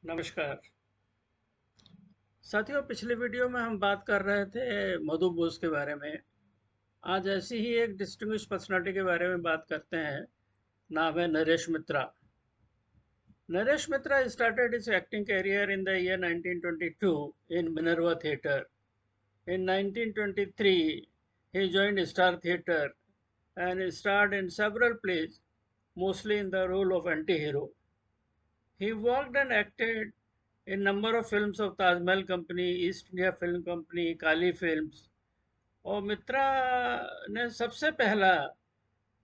नमस्कार साथियों। पिछले वीडियो में हम बात कर रहे थे मधु बोस के बारे में। आज ऐसी ही एक डिस्टिंग्विश पर्सनालिटी के बारे में बात करते हैं। नाम है नरेश मित्रा। नरेश मित्रा started his acting career in the year 1922 in Minerva Theatre. In 1923, he joined Star Theatre and starred in several plays, mostly in the role of anti-hero. He worked and acted in number of films of Taj Mahal Company, East India Film Company, Kali Films। और मित्रा ने सबसे पहला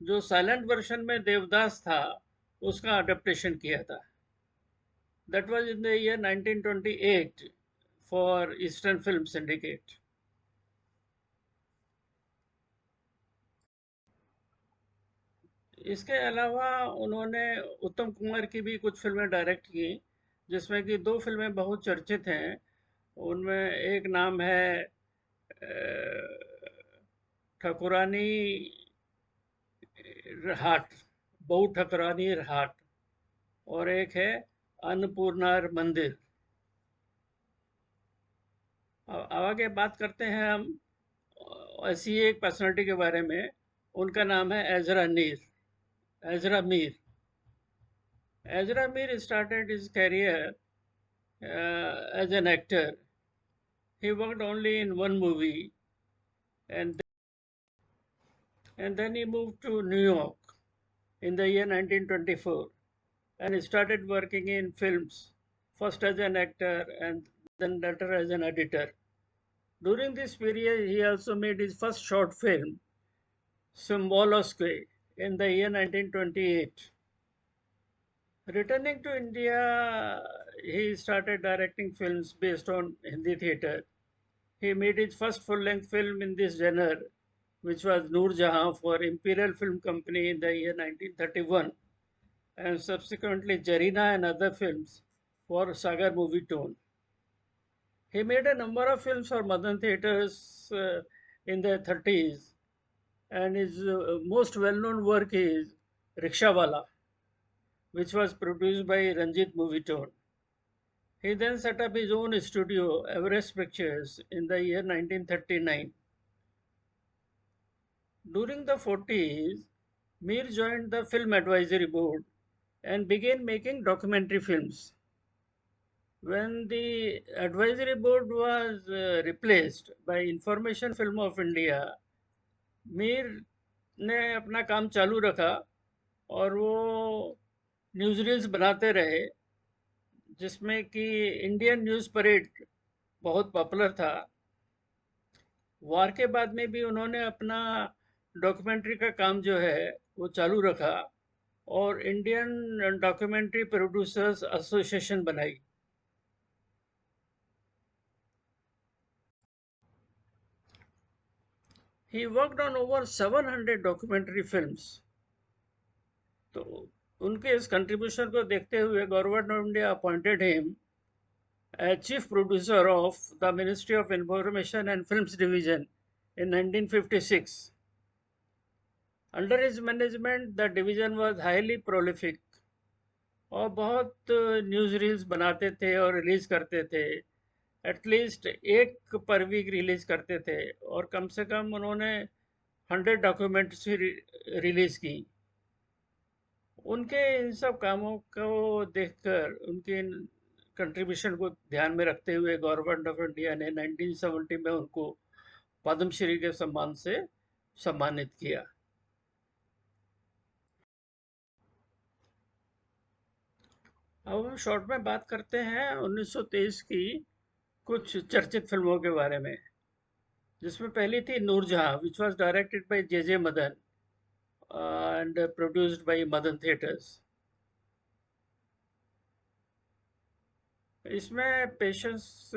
जो silent version में देवदास था उसका adaptation किया था। That was in the year 1928 for eastern film syndicate. इसके अलावा उन्होंने उत्तम कुमार की भी कुछ फिल्में डायरेक्ट की, जिसमें कि दो फिल्में बहुत चर्चित हैं। उनमें एक नाम है ठकुरानी हाट, बहू ठकुरानी हाट, और एक है अन्नपूर्णा मंदिर। आगे बात करते हैं हम ऐसी एक पर्सनालिटी के बारे में। उनका नाम है Ezra Mir. Ezra Mir started his career as an actor. He worked only in one movie, and then he moved to New York in the year 1924 and started working in films, first as an actor and then later as an editor. During this period, he also made his first short film, Symbolosque, in the year 1928. Returning to India, he started directing films based on Hindi theatre. He made his first full-length film in this genre, which was Noor Jahan for Imperial Film Company in the year 1931, and subsequently Jarina and other films for Sagar Movie Tone. He made a number of films for Madan Theatres in the 30s, and his most well-known work is Rickshawala, which was produced by Ranjit Movie Tone. He then set up his own studio, Everest Pictures, in the year 1939. During the 40s, Mir joined the Film Advisory Board and began making documentary films. When the advisory board was replaced by Information Film of India, Mir ने अपना काम चालू रखा और वो news reels बनाते रहे, जिसमें कि इंडियन न्यूज़ परेड बहुत पॉपुलर था। वार के बाद में भी उन्होंने अपना डॉक्यूमेंट्री का काम जो है वो चालू रखा और इंडियन डॉक्यूमेंट्री प्रोड्यूसर्स एसोसिएशन बनाई। He worked on over 700 documentary films. तो उनके इस कंट्रीब्यूशन को देखते हुए government of India appointed him as chief producer of the Ministry of Information and Films Division in 1956. Under his management, the division was highly prolific और बहुत news reels बनाते थे और रिलीज करते थे। एटलीस्ट एक पर वीक रिलीज करते थे और कम से कम उन्होंने 100 डॉक्यूमेंट्स रिलीज की। उनके इन सब कामों को देखकर, उनके कंट्रीब्यूशन को ध्यान में रखते हुए गवर्नमेंट ऑफ इंडिया ने 1970 में उनको पद्मश्री के सम्मान से सम्मानित किया। अब हम शॉर्ट में बात करते हैं 1923 की कुछ चर्चित फिल्मों के बारे में, जिसमें पहली थी Noorjahan, which was directed by J Madan and produced by Madan Theatres. इसमें पेशेंस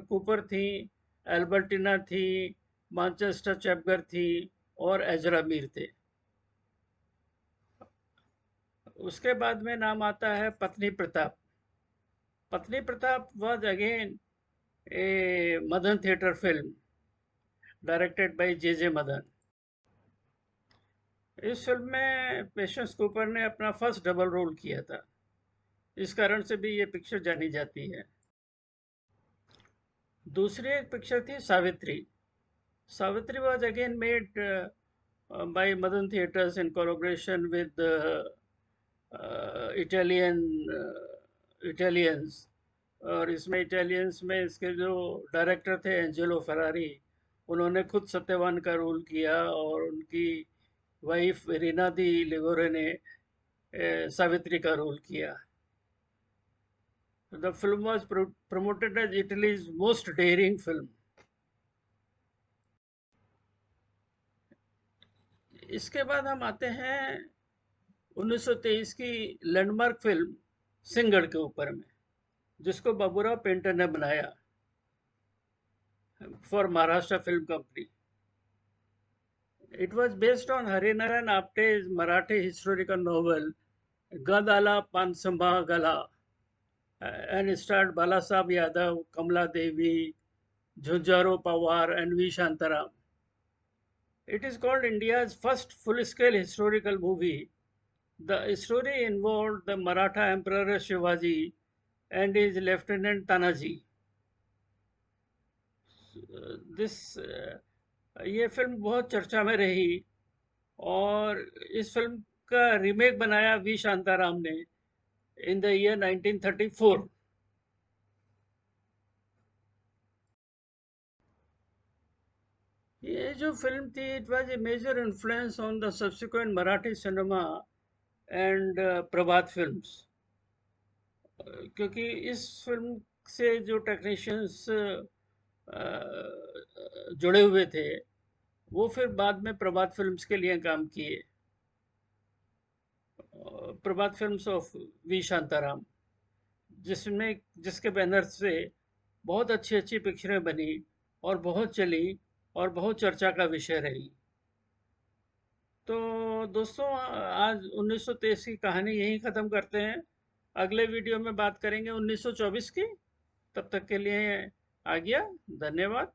कूपर थी, एल्बर्टिना थी, मानचेस्टर चैपगर थी और एजरा मीर थे। उसके बाद में नाम आता है Patni Pratap. Patni Pratap was again a Madan theatre film directed by J Madan. इस फिल्म में पेशेंस कूपर ने अपना फर्स्ट डबल रोल किया था। इस कारण से भी ये पिक्चर जानी जाती है। दूसरी एक पिक्चर थी Savitri. Savitri was again made by Madan Theatres in collaboration with Italians। और इसमें इटालियंस में इसके जो डायरेक्टर थे एंजेलो फेरारी, उन्होंने खुद सत्यवान का रोल किया और उनकी वाइफ रीना दी लिगोरे ने सावित्री का रोल किया। The film was promoted as Italy's most daring film। इसके बाद हम आते हैं 1923 की लैंडमार्क फिल्म सिंगड़ के ऊपर में, जिसको बाबूराव पेंटर ने बनाया for Maharashtra film company. It was based on Harinarayan Apte's Marathi historical novel Gadala Pansamba Gala and starred Balasaheb Yadav, Kamala Devi, Jhunjaro Pawar and V. Shantaram. It is called India's first full-scale historical movie. The story involved the Maratha Emperor Shivaji and his lieutenant Tanaji. ये film बहुत चर्चा में रही और इस film का remake बनाया we Shantaram ने इन द ईयर 1934। ये जो फिल्म थी, it was a major influence on the subsequent Marathi cinema and Prabhat Films, क्योंकि इस फिल्म से जो टेक्नीशियंस जुड़े हुए थे वो फिर बाद में प्रभात फिल्म्स के लिए काम किए। प्रभात फिल्म्स ऑफ वी शांताराम, जिसके बैनर से बहुत अच्छी अच्छी पिक्चरें बनी और बहुत चली और बहुत चर्चा का विषय रही। तो दोस्तों, आज 1923 की कहानी यहीं ख़त्म करते हैं। अगले वीडियो में बात करेंगे 1924 की। तब तक के लिए आज्ञा, धन्यवाद।